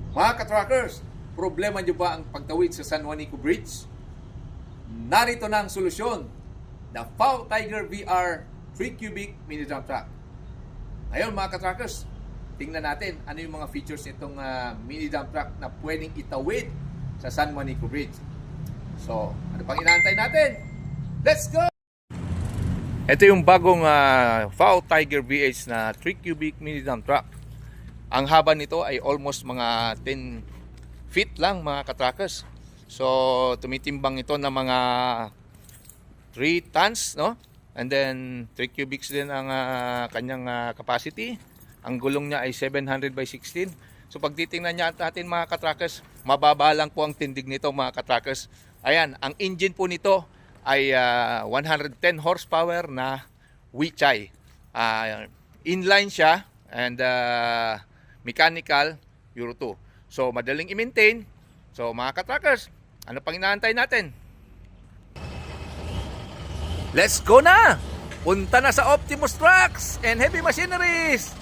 Mga ka-truckers, problema nyo ba ang pagtawid sa San Juanico Bridge? Narito na ang solusyon. The FAW Tiger VR 3 cubic mini dump truck. Ngayon mga ka-truckers, tingnan natin ano yung mga features nitong mini dump truck na pwedeng itawid sa San Juanico Bridge. So, ano pang inaantay natin? Let's go! Ito yung bagong FAW Tiger VH na 3 cubic mini dump truck. Ang haba nito ay almost mga 10 feet lang mga ka-truckers. So, tumitimbang ito ng mga 3 tons, no? And then 3 cubics din ang kanyang capacity. Ang gulong niya ay 700 by 16. So pag titingnan niya natin mga ka-truckers, mababa lang po ang tindig nito mga ka-truckers. Ayan, ang engine po nito ay 110 horsepower na Weichai. Inline siya and mechanical Euro 2. So madaling i-maintain. So mga ka-truckers, ano pang inaantay natin? Let's go na! Punta na sa Optimus Trucks and Heavy Machineries!